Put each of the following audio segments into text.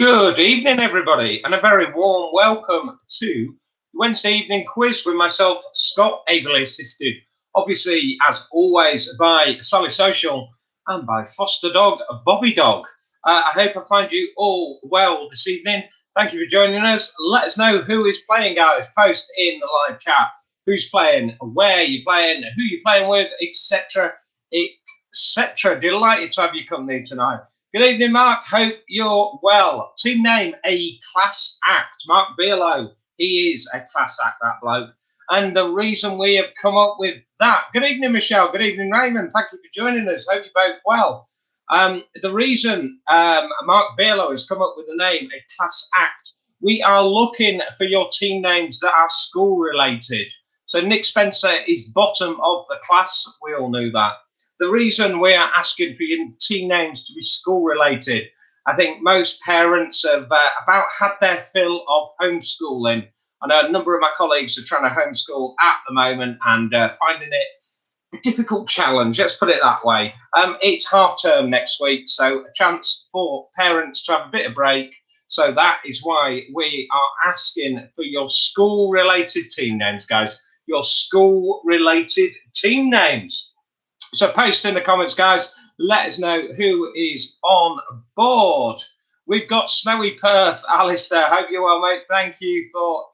Good evening, everybody, and a very warm welcome to Wednesday evening quiz with myself, Scott, ably assisted, obviously, as always, by Sally Social and by foster dog Bobby Dog. I hope I find you all well this evening. Thank you for joining us. Let us know who is playing, guys. Post in the live chat who's playing, where you're playing, who you're playing with, etc., etc. Delighted to have your company tonight. Good evening, Mark. Hope you're well. Team name, a class act. Mark Beerlow. He is a class act, that bloke. And the reason we have come up with that. Good evening, Michelle. Good evening, Raymond. Thank you for joining us. Hope you're both well. The reason Mark Beerlow has come up with the name, a class act, we are looking for your team names that are school related. So Nick Spencer is bottom of the class. We all knew that. The reason we are asking for your team names to be school related, I think most parents have about had their fill of homeschooling. I know a number of my colleagues are trying to homeschool at the moment and finding it a difficult challenge. Let's put it that way. It's half term next week, so a chance for parents to have a bit of break. So that is why we are asking for your school related team names, guys. Your school related team names. So post in the comments, guys. Let us know who is on board. We've got Snowy Perth, Alistair. Hope you're well, mate. Thank you for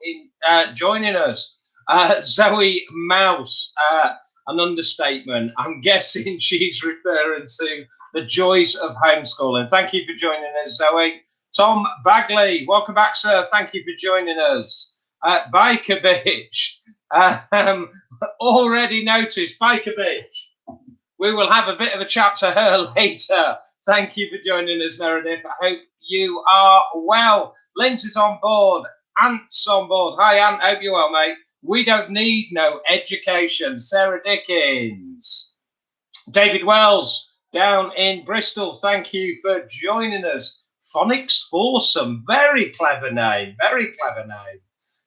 joining us. Zoe Mouse, an understatement. I'm guessing she's referring to the joys of homeschooling. Thank you for joining us, Zoe. Tom Bagley, welcome back, sir. Thank you for joining us. Biker Bitch, already noticed, Biker Bitch. We will have a bit of a chat to her later. Thank you for joining us, Meredith. I hope you are well. Lindsay's on board. Ant's on board. Hi, Ant. Hope you're well, mate. We don't need no education. Sarah Dickens. David Wells down in Bristol. Thank you for joining us. Phonics Foursome. Very clever name. Very clever name.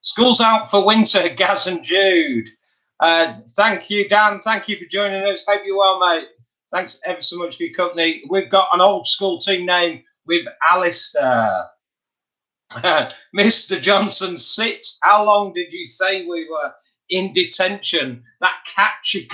School's out for winter. Gaz and Jude. Thank you, Dan. Thank you for joining us. Hope you're well, mate. Thanks ever so much for your company. We've got an old school team name with Alistair. Mr. Johnson, sit. How long did you say we were in detention? That catchy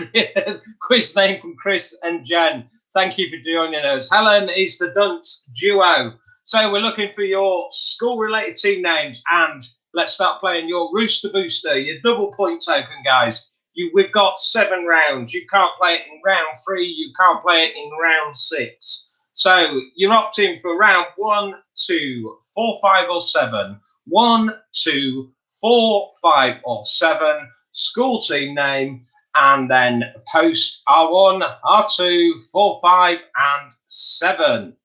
quiz name from Chris and Jen. Thank you for joining us. Helen is the dunce duo. So we're looking for your school-related team names, and let's start playing your Rooster Booster, your double point token, guys. We've got 7 rounds. You can't play it in round 3. You can't play it in round 6. So you're opting for round 1, 2, 4, 5, or 7. 1, 2, 4, 5, or 7. School team name, and then post R1, R2, 4, 5, and 7.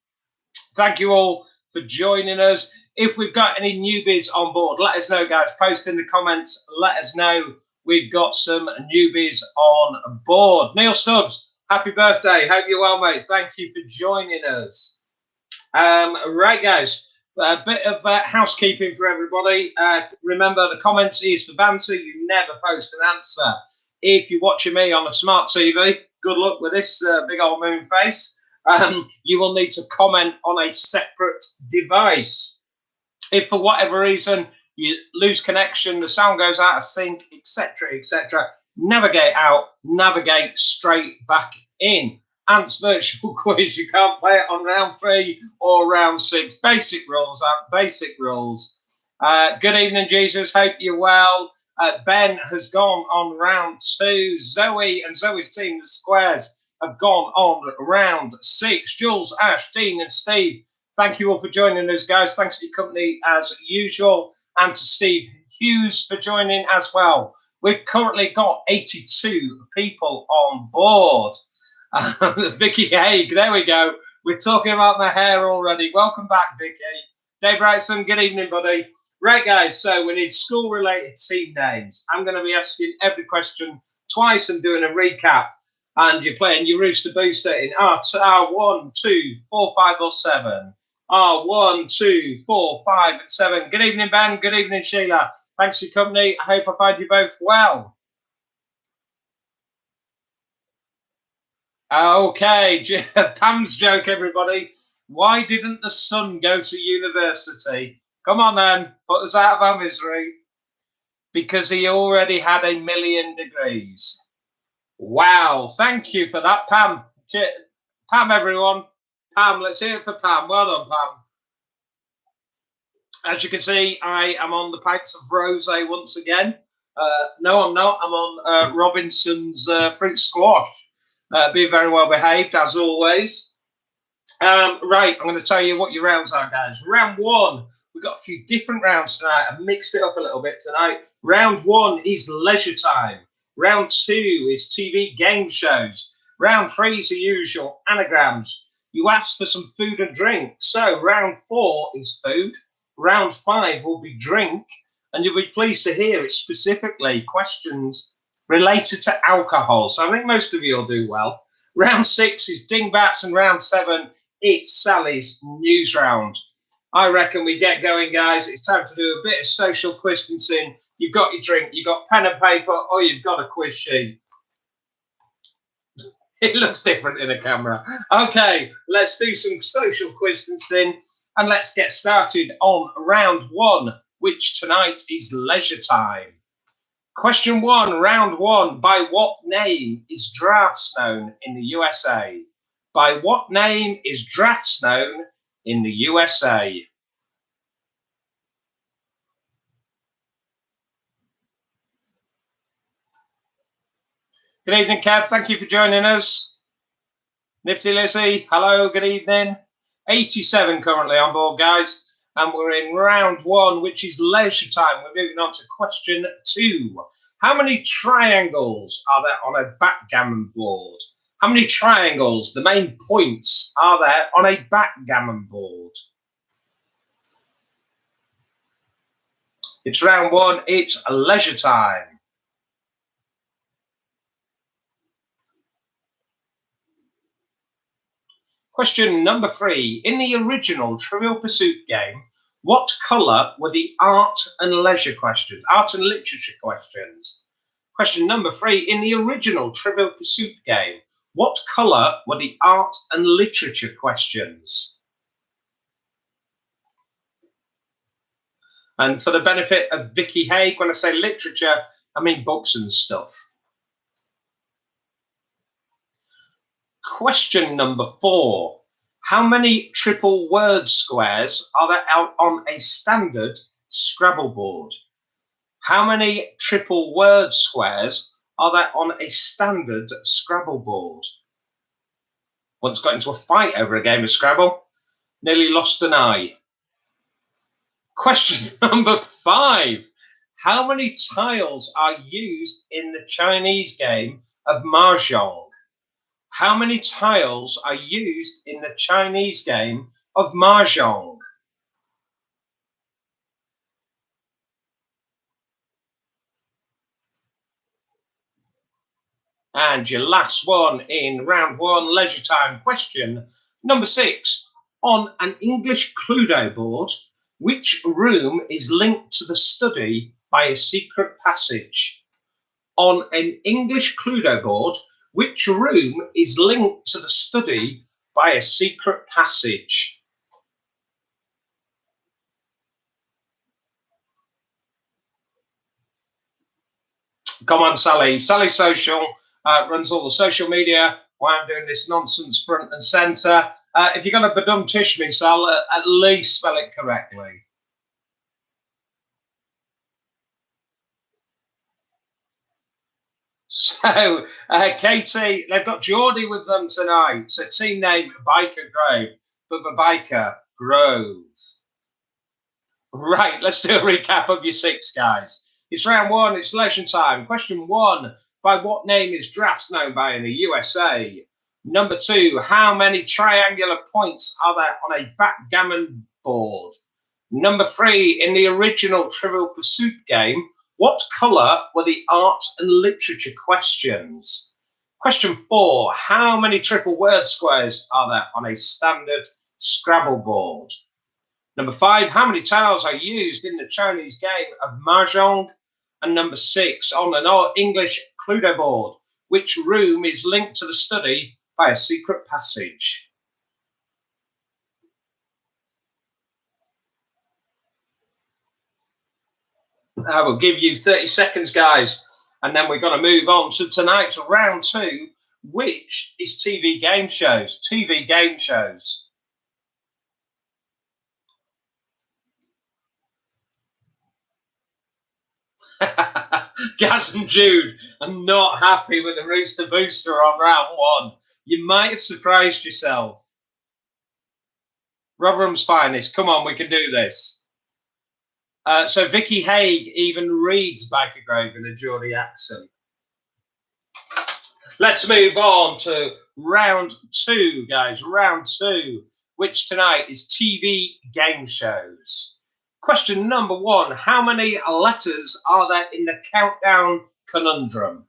Thank you all for joining us. If we've got any newbies on board, let us know, guys. Post in the comments. Let us know. We've got some newbies on board. Neil Stubbs, happy birthday. Hope you're well, mate. Thank you for joining us. Right, guys, a bit of housekeeping for everybody. Remember, the comments is for banter. You never post an answer. If you're watching me on a smart TV, good luck with this big old moon face. You will need to comment on a separate device. If for whatever reason you lose connection, the sound goes out of sync, etc., etc., navigate out, navigate straight back in. Ant's virtual quiz, you can't play it on round 3 or round 6. Basic rules, basic rules. Good evening, Jesus. Hope you're well. Ben has gone on round 2. Zoe and Zoe's team, the Squares, have gone on round 6. Jules, Ash, Dean, and Steve, thank you all for joining us, guys. Thanks for your company as usual. And to Steve Hughes for joining as well. We've currently got 82 people on board. Vicky Haig, there we go. We're talking about my hair already. Welcome back, Vicky. Dave Wrightson, good evening, buddy. Right, guys, so we need school-related team names. I'm going to be asking every question twice and doing a recap. And you're playing your Rooster Booster in R1, 2, 4, 5, or 7. R1, 2, 4, 5, and 7. Good evening, Ben. Good evening, Sheila. Thanks for your company. I hope I find you both well. Okay, Pam's joke, everybody. Why didn't the son go to university? Come on then, put us out of our misery. Because he already had 1,000,000 degrees. Wow, thank you for that, Pam. Pam, everyone. Pam, let's hear it for Pam. Well done, Pam. As you can see, I am on the pints of rosé once again. No, I'm not. I'm on Robinson's fruit squash. Being very well behaved, as always. Right, I'm going to tell you what your rounds are, guys. Round one, we've got a few different rounds tonight. I've mixed it up a little bit tonight. Round one is leisure time. Round two is TV game shows. Round three is the usual anagrams. You asked for some food and drink. So round four is food. Round five will be drink. And you'll be pleased to hear it's specifically questions related to alcohol. So I think most of you will do well. Round six is dingbats, and round seven, it's Sally's news round. I reckon we get going, guys. It's time to do a bit of social distancing. You've got your drink, you've got pen and paper, or you've got a quiz sheet. It looks different in the camera. Okay, let's do some social distancing, and let's get started on round one, which tonight is leisure time. Question one, round one. By what name is drafts known in the USA? By what name is drafts known in the USA? Good evening, Kev. Thank you for joining us. Nifty Lizzie, hello, good evening. 87 currently on board, guys. And we're in round one, which is leisure time. We're moving on to question two. How many triangles are there on a backgammon board? How many triangles, the main points, are there on a backgammon board? It's round one, it's leisure time. Question number three. In the original Trivial Pursuit game, what colour were the art and leisure questions? Art and literature questions. Question number three. In the original Trivial Pursuit game, what colour were the art and literature questions? And for the benefit of Vicky Haig, when I say literature, I mean books and stuff. Question number four. How many triple word squares are there out on a standard Scrabble board? How many triple word squares are there on a standard Scrabble board? Once got into a fight over a game of Scrabble, nearly lost an eye. Question number five. How many tiles are used in the Chinese game of Mahjong? How many tiles are used in the Chinese game of Mahjong? And your last one in round one, leisure time. Question number six. On an English Cluedo board, which room is linked to the study by a secret passage? On an English Cluedo board, which room is linked to the study by a secret passage? Come on, Sally. Sally Social runs all the social media while I'm doing this nonsense front and centre. If you're going to badum-tish me, Sal, at least spell it correctly. So, Katie, they've got Geordie with them tonight. So, team name, Biker Grove, but the Biker Grove. Right, let's do a recap of your six, guys. It's round one, it's leisure time. Question one, by what name is drafts known by in the USA? Number two, how many triangular points are there on a backgammon board? Number three, in the original Trivial Pursuit game, what colour were the art and literature questions? Question four, how many triple word squares are there on a standard Scrabble board? Number five, how many tiles are used in the Chinese game of Mahjong? And number six, on an English Cluedo board, which room is linked to the study by a secret passage? I will give you 30 seconds, guys, and then we're going to move on to tonight's round 2, which is TV game shows. TV game shows. Gaz and Jude are not happy with the Rooster Booster on round 1. You might have surprised yourself. Rotherham's finest. Come on, we can do this. So Vicky Haig even reads Biker Grove in a Geordie accent. Let's move on to round 2, guys. Round 2, which tonight is TV game shows. Question number 1. How many letters are there in the countdown conundrum?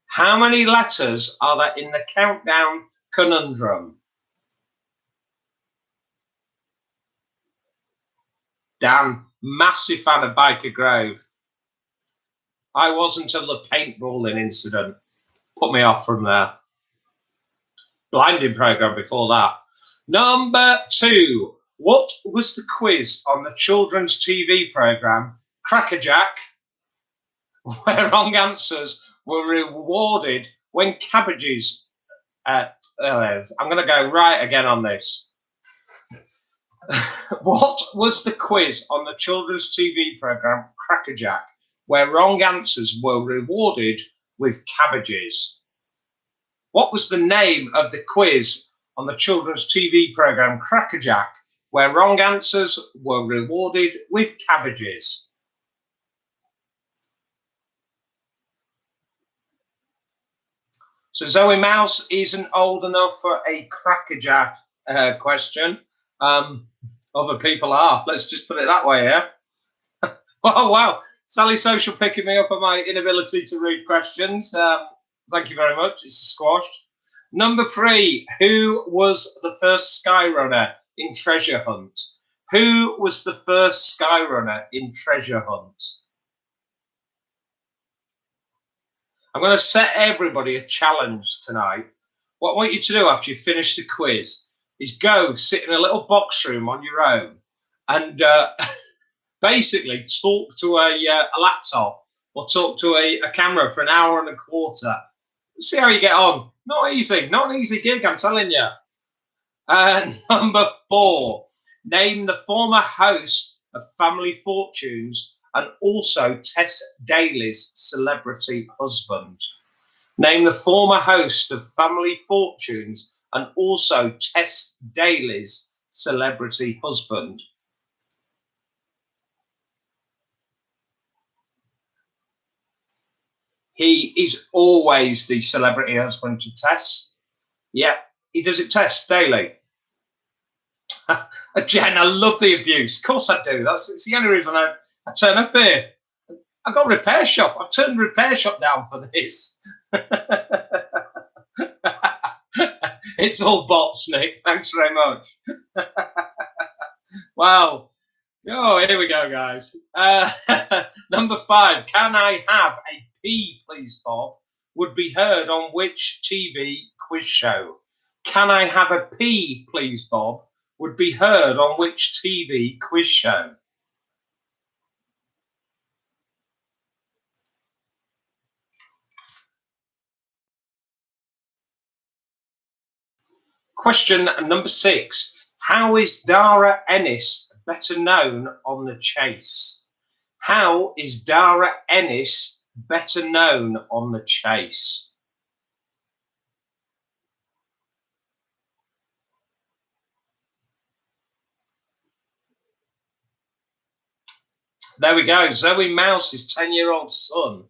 How many letters are there in the countdown conundrum? Dan, massive fan of Biker Grove. I was until the paintballing incident. Put me off from there. Blinding programme before that. Number 2. What was the quiz on the children's TV programme Crackerjack, where wrong answers were rewarded when cabbages... I'm going to go right again on this. What was the quiz on the children's TV programme Crackerjack, where wrong answers were rewarded with cabbages? What was the name of the quiz on the children's TV programme Crackerjack, where wrong answers were rewarded with cabbages? So Zoe Mouse isn't old enough for a Crackerjack question. Other people are. Let's just put it that way, yeah? Oh, wow. Sally Social picking me up on my inability to read questions. Thank you very much. It's squashed. Number 3. Who was the first Skyrunner in Treasure Hunt? Who was the first Skyrunner in Treasure Hunt? I'm going to set everybody a challenge tonight. What I want you to do after you finish the quiz is go sit in a little box room on your own and basically talk to a laptop or talk to a camera for an hour and a quarter. See how you get on. Not easy. Not an easy gig, I'm telling you. Number 4. Name the former host of Family Fortunes and also Tess Daly's celebrity husband. Name the former host of Family Fortunes and also Tess Daly's celebrity husband. He is always the celebrity husband to Tess. Yeah, he does it, Tess Daly. Jen, I love the abuse. Of course I do. It's the only reason I turn up here. I've got a repair shop. I've turned the repair shop down for this. It's all bots, Nick. Thanks very much. Wow. Oh, here we go, guys. Number 5. Can I have a P, please, Bob? Would be heard on which TV quiz show? Can I have a P, please, Bob? Would be heard on which TV quiz show? Question number 6. How is Dara Ennis better known on the chase? How is Dara Ennis better known on the chase? There we go. Zoe Mouse's 10-year-old son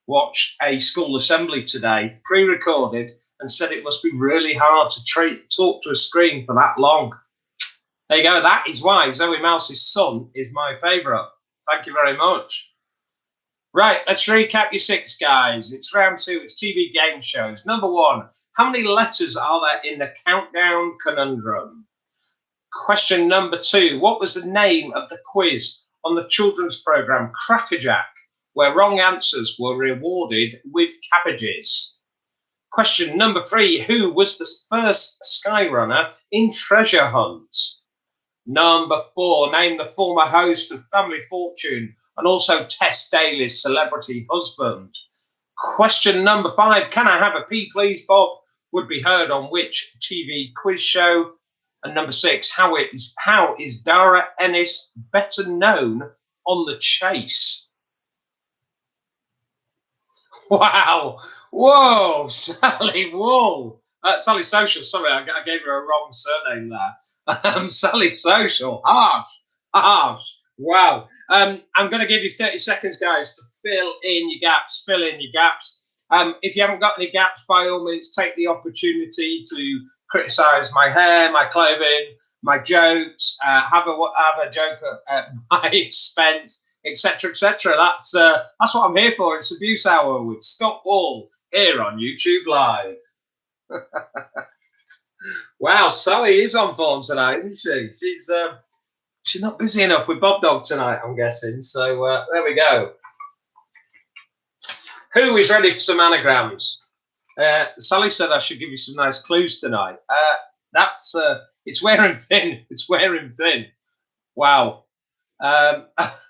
watched a school assembly today, pre-recorded, and said it must be really hard to talk to a screen for that long. There you go. That is why Zoe Mouse's son is my favourite. Thank you very much. Right, let's recap your 6, guys. It's round 2. It's TV game shows. Number 1, how many letters are there in the countdown conundrum? Question number 2, what was the name of the quiz on the children's programme Crackerjack, where wrong answers were rewarded with cabbages? Question number 3, who was the first Skyrunner in Treasure Hunt? Number 4, name the former host of Family Fortune and also Tess Daly's celebrity husband. Question number 5, can I have a pee, please, Bob? Would be heard on which TV quiz show? And number 6, how is Dara Ennis better known on The Chase? Wow. Whoa, Sally Wall. Sally Social, sorry, I gave her a wrong surname there. Sally Social, harsh. Wow. I'm going to give you 30 seconds, guys, to fill in your gaps. If you haven't got any gaps, by all means, take the opportunity to criticise my hair, my clothing, my jokes, have a joke at my expense, etc., etc. That's what I'm here for. It's Abuse Hour with Scott Wall here on YouTube Live. Wow, Sally is on form tonight, isn't she? She's not busy enough with Bob Dog tonight, I'm guessing. So there we go. Who is ready for some anagrams? Sally said I should give you some nice clues tonight. It's wearing thin. It's wearing thin. Wow.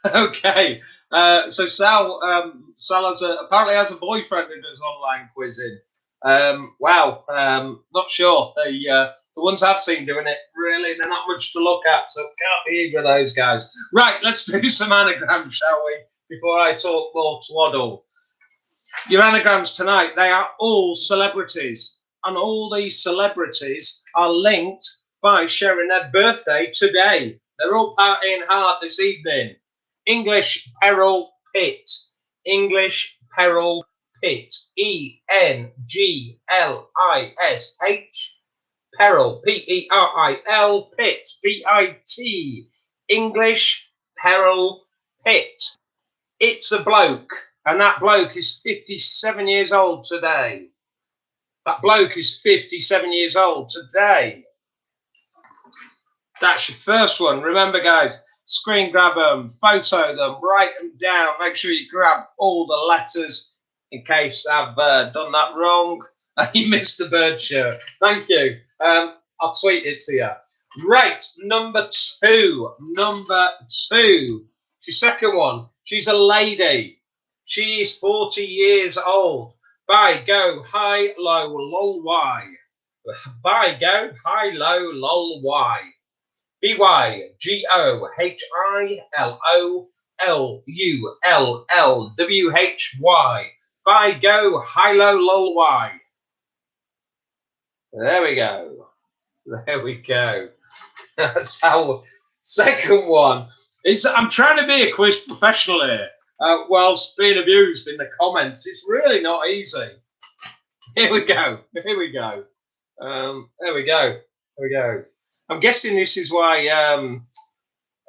Okay. So Sal apparently has a boyfriend who does online quizzing. Wow. Not sure. The ones I've seen doing it, really, they're not much to look at. So can't be either of those guys. Right. Let's do some anagrams, shall we? Before I talk more twaddle. Your anagrams tonight, they are all celebrities. And all these celebrities are linked by sharing their birthday today. They're all partying hard this evening. English Peril Pitt. English Peril Pitt. ENGLISH. Peril. PERIL. Pitt. PIT. English Peril Pitt. It's a bloke. And that bloke is 57 years old today. That bloke is 57 years old today. That's your first one. Remember, guys, screen grab them, photo them, write them down. Make sure you grab all the letters in case I've done that wrong. You missed the bird shirt. Thank you. I'll tweet it to you. Right, number 2. It's your second one. She's a lady. She is 40 years old. By, go, high, low, lol, Y. By, go, high, low, lol, Y. BYGOHILOLLULLWHY. By, go, high, low, lol, Y. There we go. That's our second one. I'm trying to be a quiz professional here. Whilst being abused in the comments. It's really not easy. Here we go. There we go. I'm guessing this is why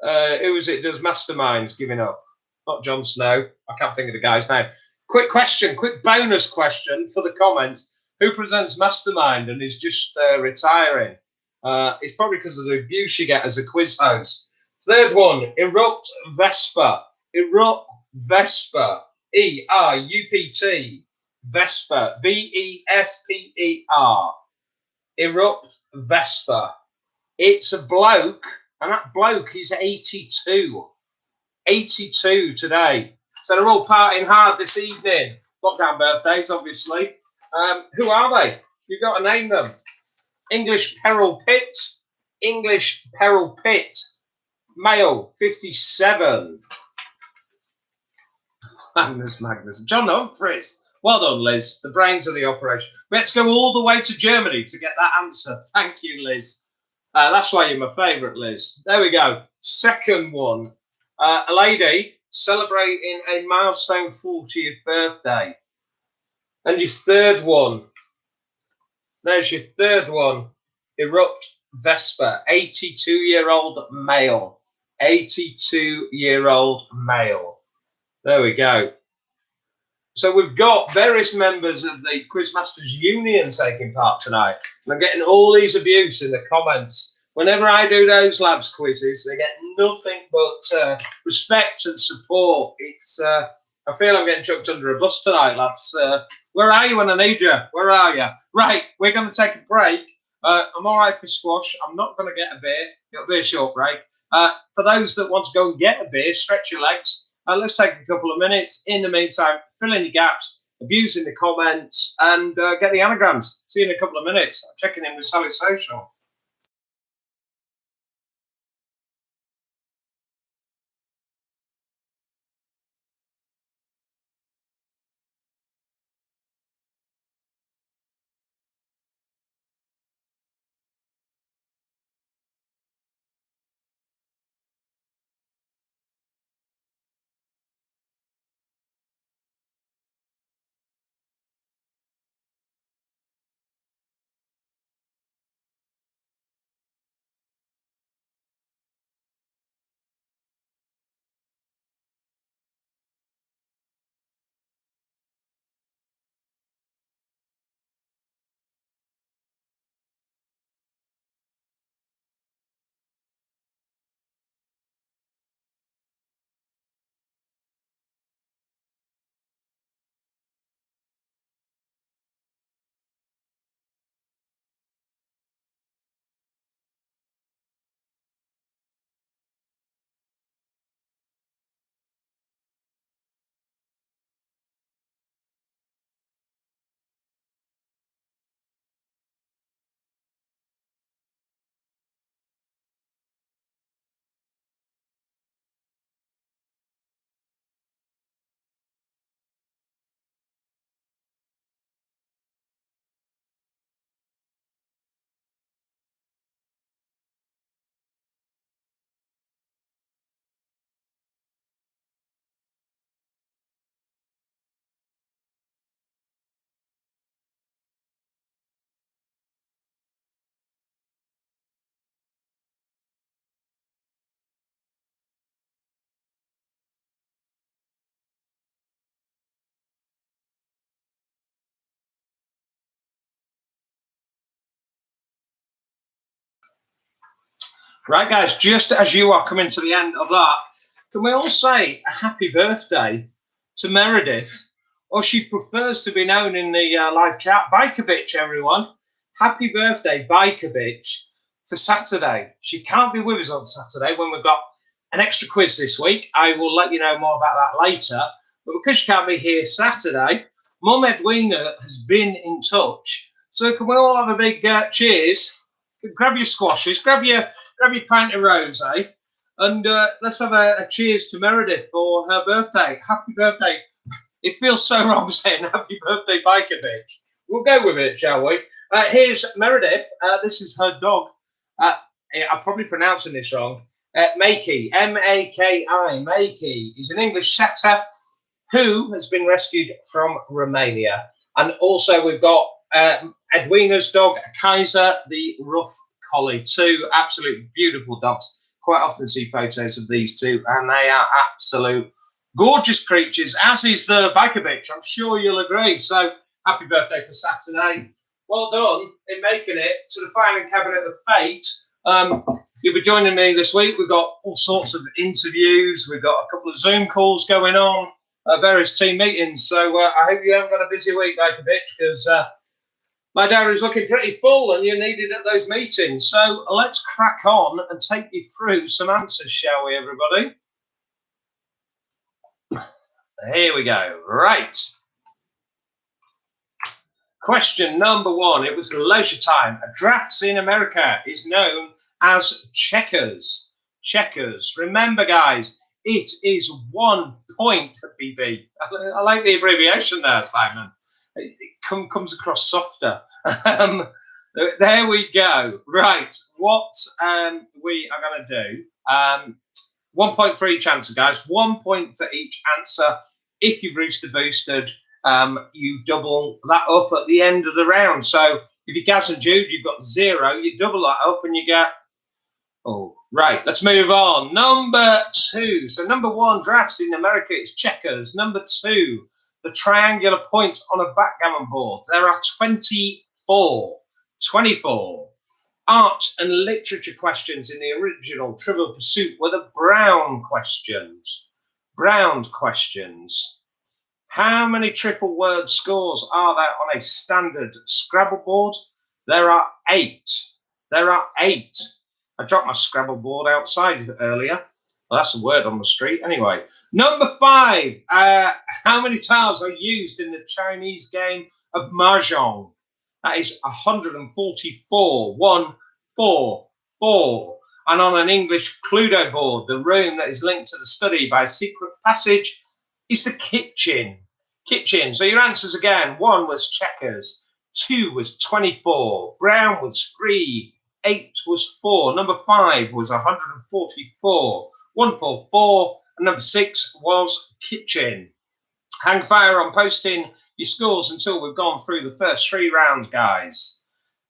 who is it does Masterminds giving up? Not Jon Snow. I can't think of the guy's name. Quick bonus question for the comments. Who presents Mastermind and is just retiring? It's probably because of the abuse you get as a quiz host. Third one, Erupt Vesper. Erupt Vesper, ERUPT, Vesper, VESPER, Erupt Vesper. It's a bloke, and that bloke is 82. 82 today. So they're all partying hard this evening. Lockdown birthdays, obviously. Who are they? You've got to name them. English Peril Pitt, male, 57. Magnus. John Humphries. Well done, Liz. The brains of the operation. Let's go all the way to Germany to get that answer. Thank you, Liz. That's why you're my favourite, Liz. There we go. Second one. A lady celebrating a milestone 40th birthday. And your third one. There's your third one. Erupt Vesper. 82-year-old male. 82-year-old male. There we go. So we've got various members of the Quizmasters Union taking part tonight. And I'm getting all these abuse in the comments. Whenever I do those lads quizzes, they get nothing but respect and support. It's I feel I'm getting chucked under a bus tonight, lads. Where are you when I need you? Where are you? Right, we're going to take a break. I'm all right for squash. I'm not going to get a beer. It'll be a short break. For those that want to go and get a beer, stretch your legs. Let's take a couple of minutes. In the meantime, fill in your gaps, abuse in the comments, and get the anagrams. See you in a couple of minutes. I'm checking in with Sally Social. Right, guys, just as you are coming to the end of that, can we all say a happy birthday to Meredith? Or she prefers to be known in the live chat, Biker Bitch, everyone. Happy birthday, Biker Bitch, for Saturday. She can't be with us on Saturday when we've got an extra quiz this week. I will let you know more about that later. But because she can't be here Saturday, Mum Edwina has been in touch. So can we all have a big cheers? Grab your squashes, grab your pint of rosé, and let's have a cheers to Meredith for her birthday. Happy birthday. It feels so wrong saying happy birthday, Biker Bitch. We'll go with it, shall we? Here's Meredith. This is her dog. I'm probably pronouncing this wrong. Makey, M-A-K-I, Makey. He's an English setter who has been rescued from Romania. And also we've got Edwina's dog, Kaiser, the rough collie. Two absolute beautiful dogs. Quite often see photos of these two, and they are absolute gorgeous creatures, as is the Biker Bitch. I'm sure you'll agree. So happy birthday for Saturday. Well done in making it to the filing cabinet of fate. You'll be joining me this week. We've got all sorts of interviews. We've got a couple of Zoom calls going on, various team meetings. So I hope you haven't got a busy week, Biker Bitch, because my diary's looking pretty full and you're needed at those meetings. So let's crack on and take you through some answers, shall we, everybody? Here we go. Right. Question number one. It was leisure time. Drafts in America is known as checkers. Checkers. Remember, guys, it is 1 point, BB. I like the abbreviation there, Simon. It comes across softer. There we go. Right. What we are going to do. 1 point for each answer, guys. 1 point for each answer. If you've Rooster boosted, you double that up at the end of the round. So if you Gaz and Jude, you've got 0. You double that up and you get... Oh, right. Let's move on. Number 2. So number 1, drafts in America, it's checkers. Number 2, the triangular point on a backgammon board. There are 24. 24. Art and literature questions in the original Trivial Pursuit were the Brown questions. Brown questions. How many triple word scores are there on a standard Scrabble board? There are 8. There are 8. I dropped my Scrabble board outside earlier. Well, that's a word on the street anyway. Number 5. How many tiles are used in the Chinese game of Mahjong? That is 144. 1, 4, 4. And on an English Cluedo board, the room that is linked to the study by a secret passage is the kitchen. Kitchen. So your answers again. 1 was checkers. 2 was 24. Brown was 3. 8 was 4. Number 5 was 144. 144. And number 6 was kitchen. Hang fire on posting your scores until we've gone through the first 3 rounds, guys.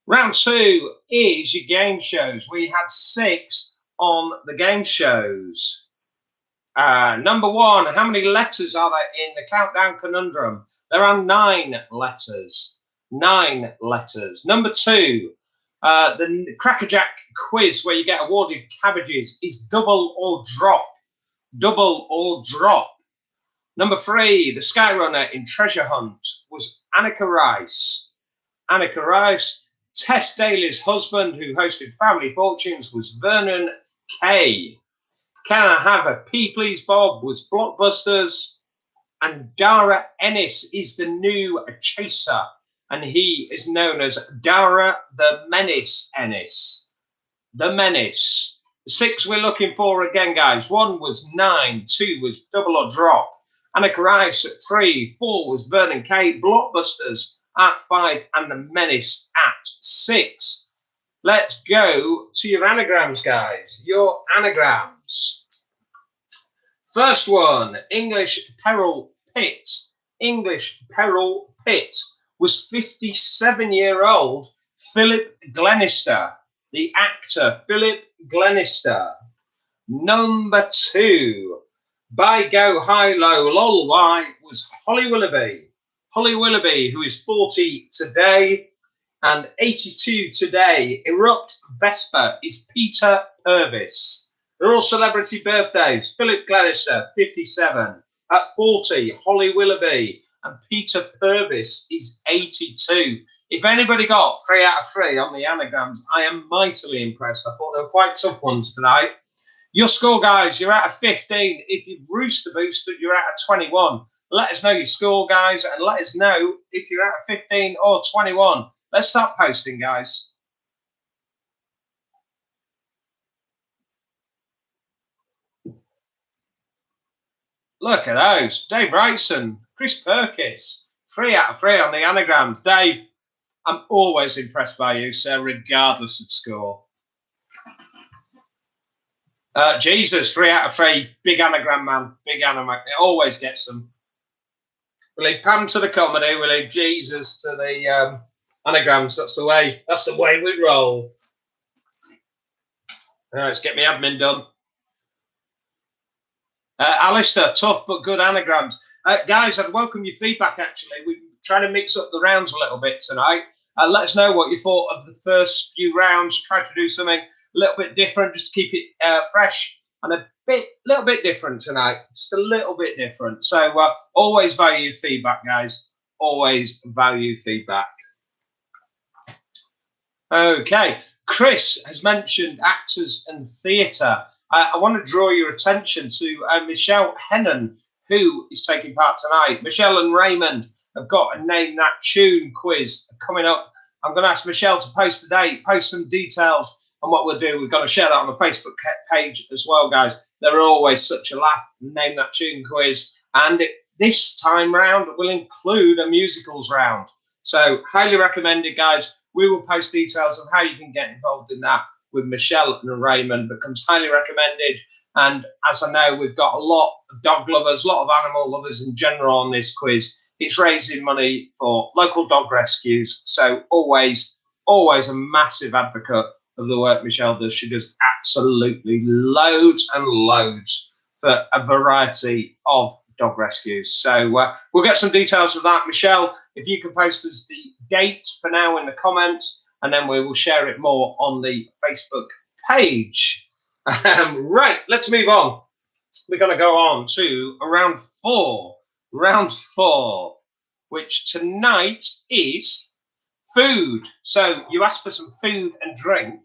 Round 2 is your game shows. We had 6 on the game shows. Number 1, how many letters are there in the Countdown Conundrum? There are 9 letters. 9 letters. Number 2, the Crackerjack quiz where you get awarded cabbages is double or drop. Double or drop. Number 3, the Skyrunner in Treasure Hunt was Annika Rice. Annika Rice. Tess Daly's husband, who hosted Family Fortunes, was Vernon Kay. Can I Have a Pea Please Bob was Blockbusters. And Dara Ennis is the new chaser. And he is known as Dara the Menace Ennis. The Menace. The 6 we're looking for again, guys. 1 was 9. 2 was double or drop. Annika Rice at 3. 4 was Vernon Kay. Blockbusters at 5. And the Menace at 6. Let's go to your anagrams, guys. Your anagrams. First one, English Peril Pitt. English Peril Pitt was 57-year-old Philip Glenister. The actor Philip Glenister. Number 2, By Go High Low Lol Why was Holly Willoughby. Holly Willoughby, who is 40 today and 82 today. Erupt Vesper is Peter Purvis. They're all celebrity birthdays. Philip Glenister, 57. At 40, Holly Willoughby. And Peter Purvis is 82. If anybody got 3 out of 3 on the anagrams, I am mightily impressed. I thought they were quite tough ones tonight. Your score, guys, you're out of 15. If you've Rooster boosted, you're out of 21. Let us know your score, guys, and let us know if you're out of 15 or 21. Let's start posting, guys. Look at those. Dave Wrightson, Chris Perkins, 3 out of 3 on the anagrams. Dave, I'm always impressed by you, sir, regardless of score. Jesus, 3 out of 3. Big anagram man. Big anagram. It always gets them. We leave Pam to the comedy. We leave Jesus to the anagrams. That's the way we roll. Let's get my admin done. Alistair, tough but good anagrams. Guys, I'd welcome your feedback, actually. We're trying to mix up the rounds a little bit tonight. Let us know what you thought of the first few rounds. Try to do something a little bit different, just to keep it fresh and a little bit different tonight. Just a little bit different. So always value feedback, guys. Always value feedback. Okay. Chris has mentioned actors and theatre. I want to draw your attention to Michelle Hennon, who is taking part tonight. Michelle and Raymond have got a Name That Tune quiz coming up. I'm going to ask Michelle to post the date, post some details on what we'll do. We're going to share that on the Facebook page as well, guys. They're always such a laugh. Name That Tune quiz. And this time round will include a musicals round. So highly recommended, guys. We will post details of how you can get involved in that with Michelle and Raymond. Becomes highly recommended. And as I know, we've got a lot of dog lovers, a lot of animal lovers in general on this quiz. It's raising money for local dog rescues. So always a massive advocate of the work Michelle does. She does absolutely loads and loads for a variety of dog rescues. So we'll get some details of that. Michelle, if you can post us the date for now in the comments, and then we will share it more on the Facebook page. Right, let's move on. We're going to go on to round 4. Round 4, which tonight is Food. So you asked for some food and drink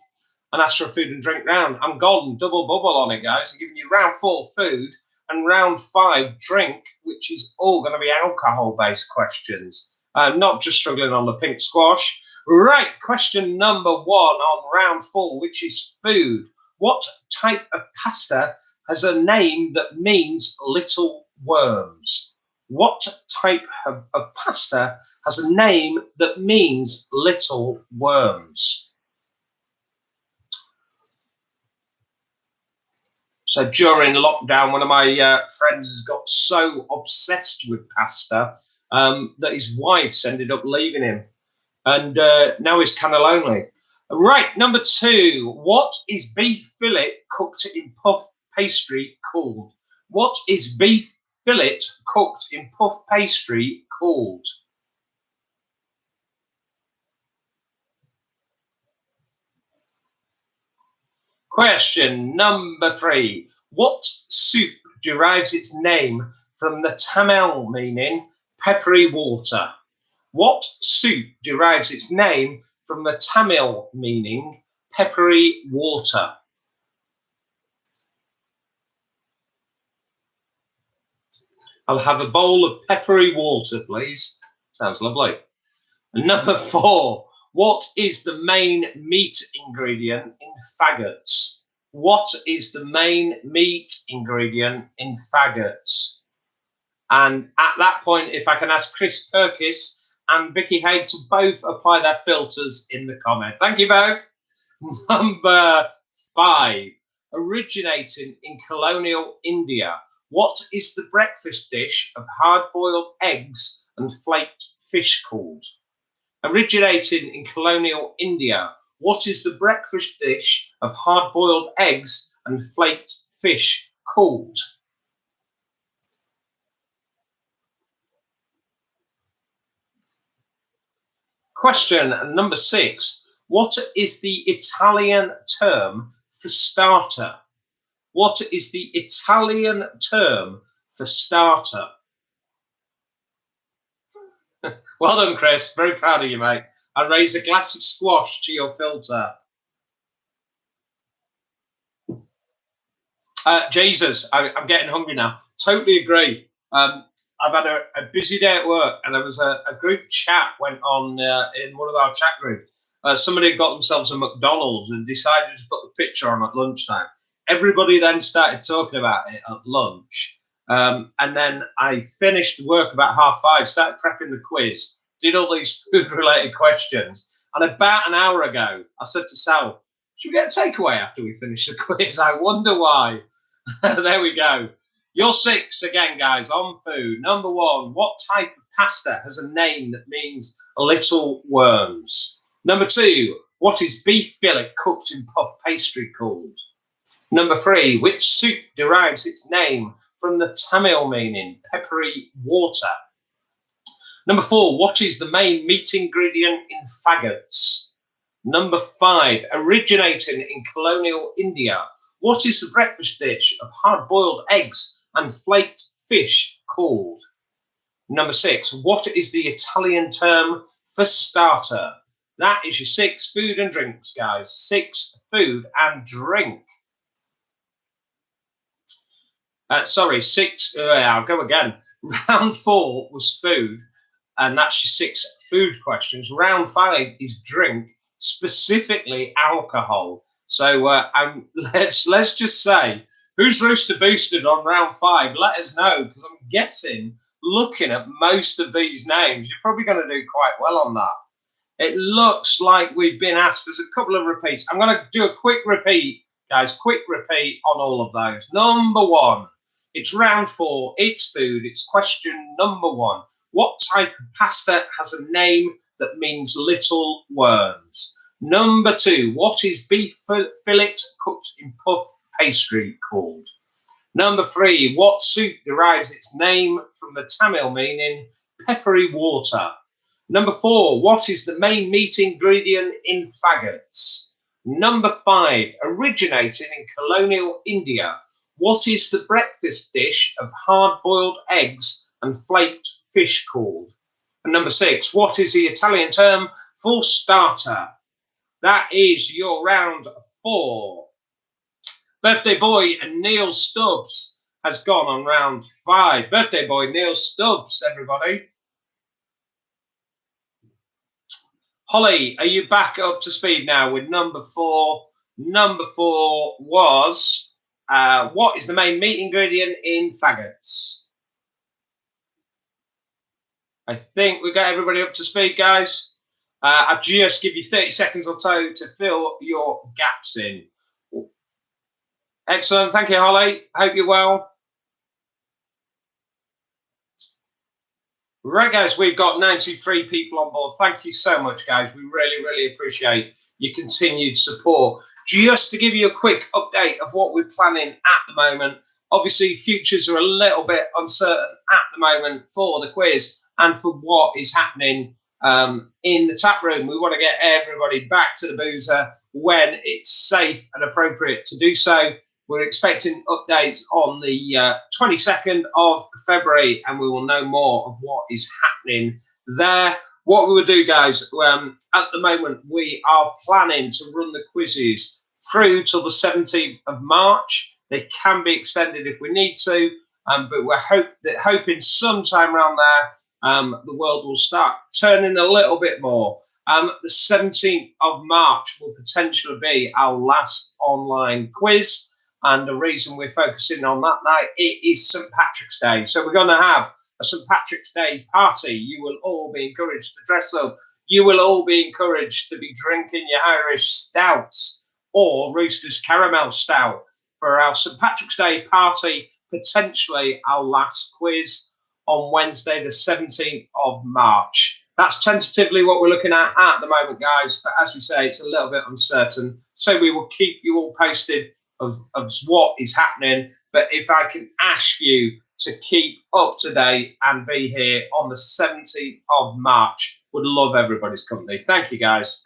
and asked for a food and drink round. I'm golden, double bubble on it, guys. I'm giving you round 4 food and round 5 drink, which is all going to be alcohol-based questions. Not just struggling on the pink squash. Right, question number 1 on round 4, which is food. What type of pasta has a name that means little worms? What type of pasta has a name that means little worms? So during lockdown, one of my friends has got so obsessed with pasta that his wife's ended up leaving him. And now he's kind of lonely. Right, number 2. What is beef fillet cooked in puff pastry called? What is beef fillet cooked in puff pastry called? Question number 3. What soup derives its name from the Tamil meaning peppery water? What soup derives its name from the Tamil meaning peppery water? I'll have a bowl of peppery water, please. Sounds lovely. And number 4. What is the main meat ingredient in faggots? What is the main meat ingredient in faggots? And at that point, if I can ask Chris Perkis and Vicky Haig to both apply their filters in the comments. Thank you both. Number 5. Originating in colonial India, what is the breakfast dish of hard-boiled eggs and flaked fish called? Originating in colonial India, what is the breakfast dish of hard-boiled eggs and flaked fish called? Question number 6. What is the Italian term for starter? What is the Italian term for starter? Well done, Chris. Very proud of you, mate. I raise a glass of squash to your filter. Jesus, I'm getting hungry now. Totally agree. I've had a busy day at work, and there was a group chat went on in one of our chat groups. Somebody got themselves a McDonald's and decided to put the picture on at lunchtime. Everybody then started talking about it at lunch. And then I finished work about 5:30, started prepping the quiz, did all these food-related questions. And about an hour ago, I said to Sal, should we get a takeaway after we finish the quiz? I wonder why. There we go. Your 6 again, guys, on food. Number 1, what type of pasta has a name that means little worms? Number 2, what is beef fillet cooked in puff pastry called? Number 3, which soup derives its name from the Tamil meaning peppery water? Number 4, what is the main meat ingredient in faggots? Number 5, originating in colonial India, what is the breakfast dish of hard-boiled eggs and flaked fish called? Number 6, what is the Italian term for starter? That is your 6 food and drinks, guys. 6 food and drink. Sorry, 6. I'll go again. Round 4 was food, and that's your 6 food questions. Round 5 is drink, specifically alcohol. So let's just say, who's Rooster boosted on round 5? Let us know, because I'm guessing, looking at most of these names, you're probably going to do quite well on that. It looks like we've been asked. There's a couple of repeats. I'm going to do a quick repeat, guys. Quick repeat on all of those. Number 1. It's round 4. It's food. It's question number 1. What type of pasta has a name that means little worms? Number 2. What is beef fillet cooked in puff pastry called? Number 3. What soup derives its name from the Tamil meaning peppery water? Number 4. What is the main meat ingredient in faggots? Number 5. Originating in colonial India, what is the breakfast dish of hard-boiled eggs and flaked fish called? And number 6. What is the Italian term For starter, that is your round 4. Birthday boy Neil Stubbs has gone on round 5. Birthday boy Neil Stubbs, everybody. Holly, are you back up to speed now with number 4? Number 4 was, what is the main meat ingredient in faggots? I think we got everybody up to speed, guys. I'll just give you 30 seconds or so to fill your gaps in. Excellent. Thank you, Holly. Hope you're well. Right, guys, we've got 93 people on board. Thank you so much, guys. We really, really appreciate your continued support. Just to give you a quick update of what we're planning at the moment. Obviously, futures are a little bit uncertain at the moment for the quiz and for what is happening in the tap room. We want to get everybody back to the boozer when it's safe and appropriate to do so. We're expecting updates on the 22nd of February, and we will know more of what is happening there. What we will do, guys, at the moment, we are planning to run the quizzes through till the 17th of March. They can be extended if we need to, but we're hoping sometime around there, the world will start turning a little bit more. The 17th of March will potentially be our last online quiz. And the reason we're focusing on that night, it is St. Patrick's Day. So we're going to have a St. Patrick's Day party. You will all be encouraged to dress up. You will all be encouraged to be drinking your Irish stouts or Rooster's caramel stout for our St. Patrick's Day party, potentially our last quiz on Wednesday, the 17th of March. That's tentatively what we're looking at the moment, guys. But as we say, it's a little bit uncertain. So we will keep you all posted of what is happening. But if I can ask you to keep up to date and be here on the 17th of March, would love everybody's company. Thank you, guys.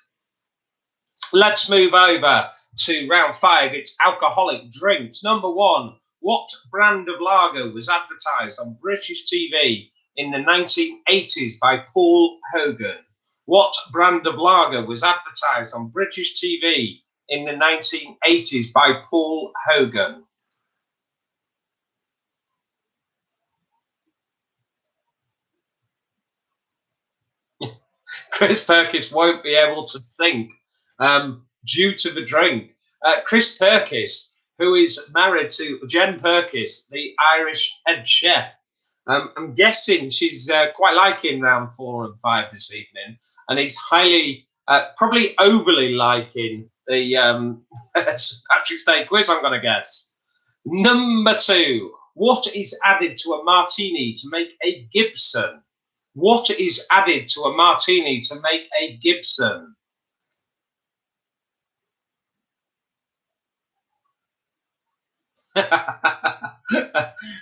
Let's move over to round 5. It's alcoholic drinks. Number 1, what brand of lager was advertised on British TV in the 1980s by Paul Hogan? What brand of lager was advertised on British TV in the 1980s by Paul Hogan? Chris Perkis won't be able to think due to the drink. Chris Perkis, who is married to Jen Perkis, the Irish head chef. I'm guessing she's quite liking round 4 and 5 this evening, and he's highly, probably overly liking the St. Patrick's Day quiz, I'm going to guess. Number 2, what is added to a martini to make a Gibson? What is added to a martini to make a Gibson?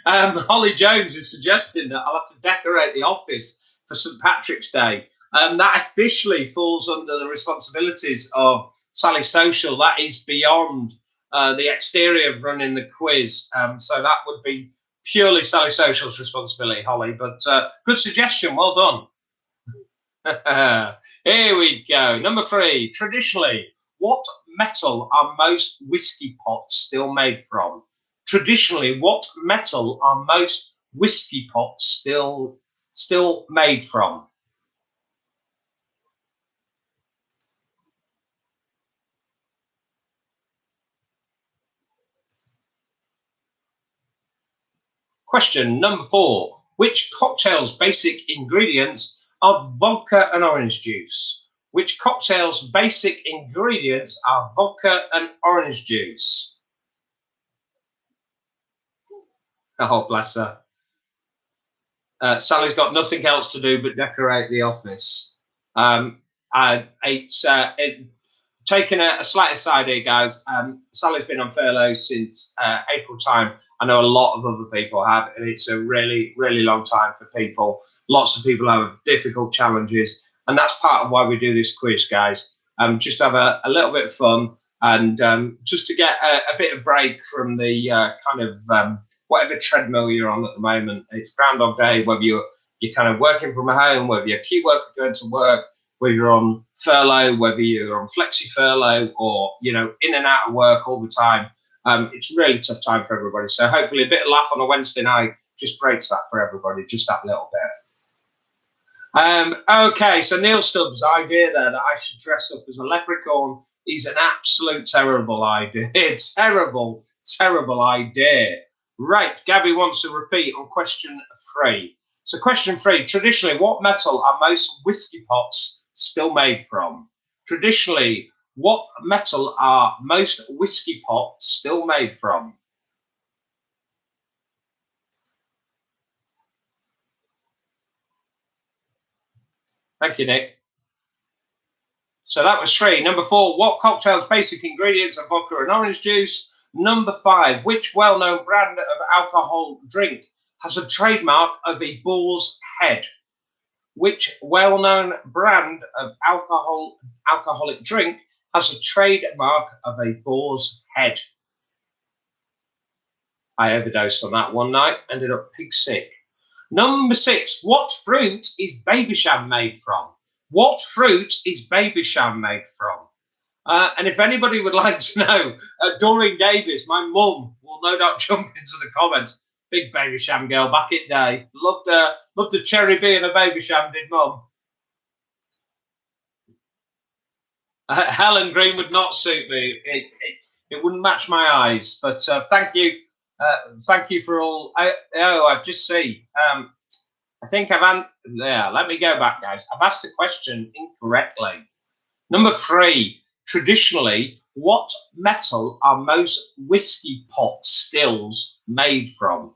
Holly Jones is suggesting that I'll have to decorate the office for St. Patrick's Day. That officially falls under the responsibilities of Sally Social. That is beyond the exterior of running the quiz. So that would be purely Sally Social's responsibility, Holly. But good suggestion. Well done. Here we go. Number 3. Traditionally, what metal are most whiskey pots still made from? Traditionally, what metal are most whiskey pots still made from? Question number 4. Which cocktail's basic ingredients are vodka and orange juice? Which cocktail's basic ingredients are vodka and orange juice? Oh, bless her. Sally's got nothing else to do but decorate the office. Taking a slight aside here, guys. Sally's been on furlough since April time. I know a lot of other people have, and it's a really, really long time for people. Lots of people have difficult challenges, and that's part of why we do this quiz, guys. Just to have a little bit of fun and just to get a bit of break from the kind of whatever treadmill you're on at the moment. It's Groundhog Day, whether you're kind of working from home, whether you're a key worker going to work, whether you're on furlough, whether you're on flexi furlough, or in and out of work all the time. It's a really tough time for everybody. So hopefully a bit of laugh on a Wednesday night just breaks that for everybody, just that little bit. Okay, so Neil Stubbs' idea there that I should dress up as a leprechaun is an absolute terrible idea. Terrible, terrible idea. Right, Gabby wants to repeat on question 3. So question 3, traditionally, what metal are most whiskey pots still made from? Traditionally, what metal are most whiskey pots still made from? Thank you, Nick. So that was 3. Number 4, what cocktail's basic ingredients are vodka and orange juice? Number 5, which well-known brand of alcohol drink has a trademark of a boar's head? Which well-known brand of alcoholic drink has a trademark of a boar's head? I overdosed on that one night, ended up pig sick. Number 6, what fruit is Babycham made from? What fruit is Babycham made from? And if anybody would like to know, Doreen Davies, my mum, will no doubt jump into the comments. Big Babycham girl back in day. Loved the cherry bee and a Babycham, did mum. Helen Green would not suit me. It wouldn't match my eyes. But thank you. Thank you for all. I just see. I think let me go back, guys. I've asked the question incorrectly. Number 3, traditionally, what metal are most whiskey pot stills made from?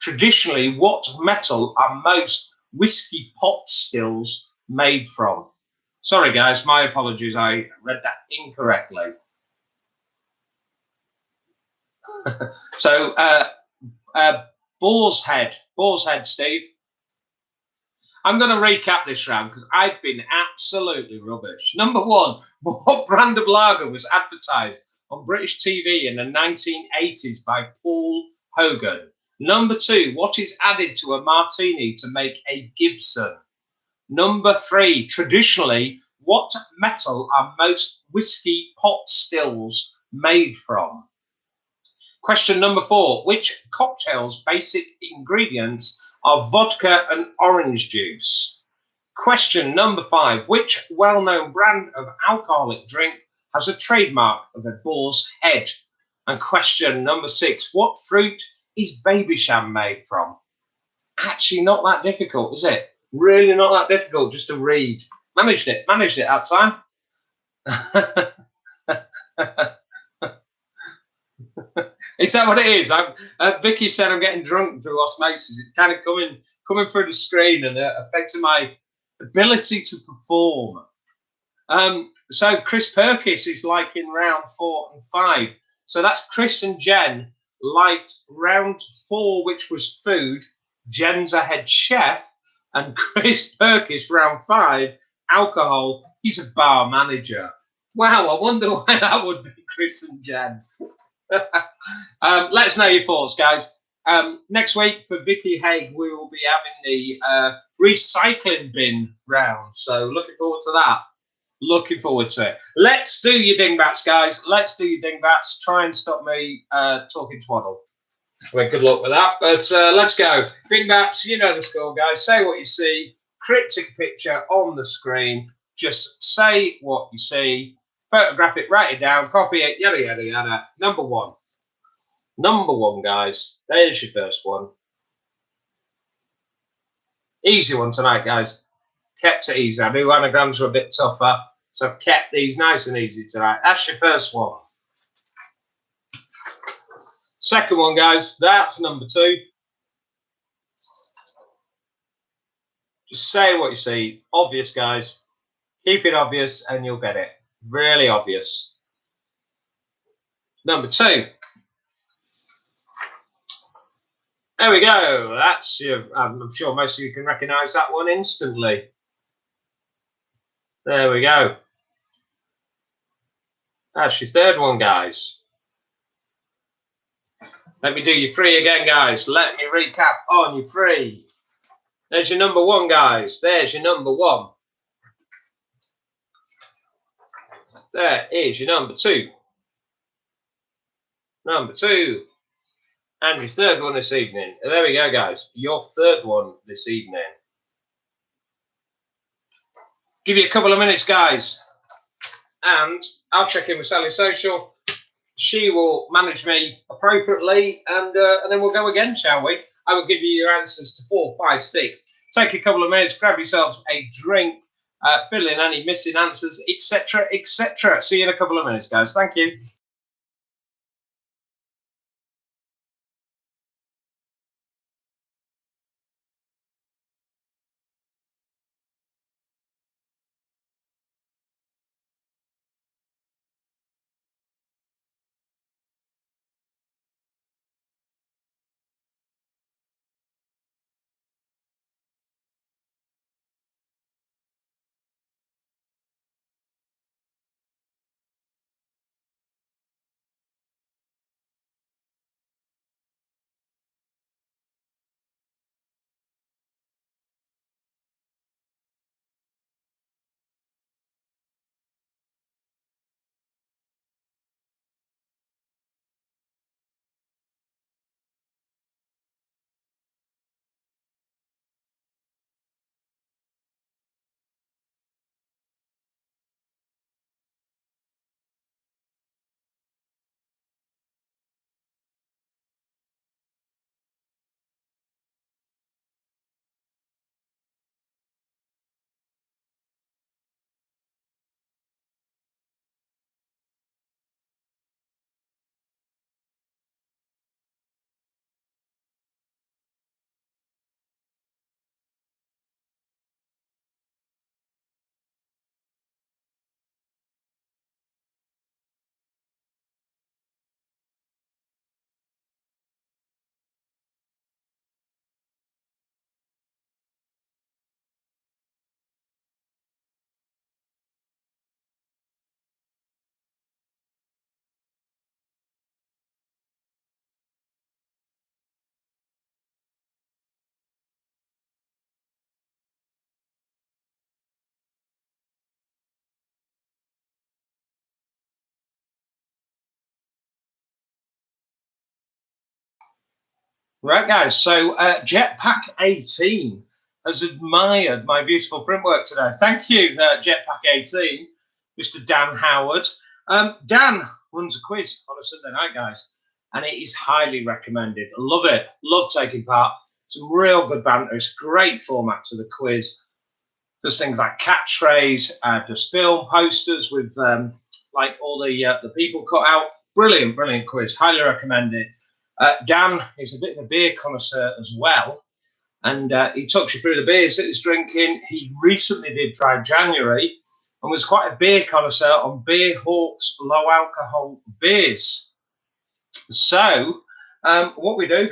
Traditionally, what metal are most whiskey pot stills made from? Sorry, guys, my apologies. I read that incorrectly. So, boar's head, Steve. I'm going to recap this round because I've been absolutely rubbish. Number 1, what brand of lager was advertised on British TV in the 1980s by Paul Hogan? Number 2, what is added to a martini to make a Gibson? Number 3, traditionally, what metal are most whiskey pot stills made from? Question number 4, which cocktail's basic ingredients are vodka and orange juice? Question number 5, which well-known brand of alcoholic drink has a trademark of a boar's head? And question number 6, what fruit is Babycham made from? Actually not that difficult, is it? Really not that difficult just to read. Managed it that time. Is that what it is? Vicky said I'm getting drunk through osmosis. It's kind of coming through the screen and affecting my ability to perform. So Chris Perkis is liking round 4 and 5. So that's Chris and Jen liked round 4, which was food. Jen's a head chef, and Chris Perkis round 5, alcohol. He's a bar manager. Wow, I wonder why that would be, Chris and Jen. Let us know your thoughts, guys. Next week for Vicky Haig, we will be having the recycling bin round. So looking forward to that. Looking forward to it. Let's do your dingbats, guys. Let's do your dingbats. Try and stop me talking twaddle. Well, good luck with that. But let's go. Dingbats, you know the score, guys. Say what you see. Cryptic picture on the screen. Just say what you see. Photograph it, write it down, copy it, yada, yada, yada. Number 1. Number 1, guys. There's your first one. Easy one tonight, guys. Kept it easy. I knew anagrams were a bit tougher, so I've kept these nice and easy tonight. That's your first one. Second one, guys. That's number 2. Just say what you see. Obvious, guys. Keep it obvious and you'll get it. Really obvious. Number 2. There we go. That's I'm sure most of you can recognise that one instantly. There we go. That's your third one, guys. Let me do your 3 again, guys. Let me recap on your 3. There's your number 1, guys. There's your number 1. There is your number two. Number two. And your third one this evening. There we go, guys. Your third one this evening. Give you a couple of minutes, guys. And I'll check in with Sally Social. She will manage me appropriately, and then we'll go again, shall we? I will give you your answers to 4, 5, 6. Take a couple of minutes, grab yourselves a drink, fill in any missing answers, etc., etc. See you in a couple of minutes, guys. Thank you. Right, guys, so Jetpack 18 has admired my beautiful print work today. Thank you, Jetpack 18, Mr. Dan Howard. Dan runs a quiz on a Sunday night, guys, and it is highly recommended. Love it. Love taking part. Some real good banter. It's a great format to the quiz. There's things like catchphrase, does film posters with like all the people cut out. Brilliant, brilliant quiz. Highly recommend it. Dan is a bit of a beer connoisseur as well, and he talks you through the beers that he's drinking. He recently did Dry January and was quite a beer connoisseur on Beer Hawk's low alcohol beers. So what we do,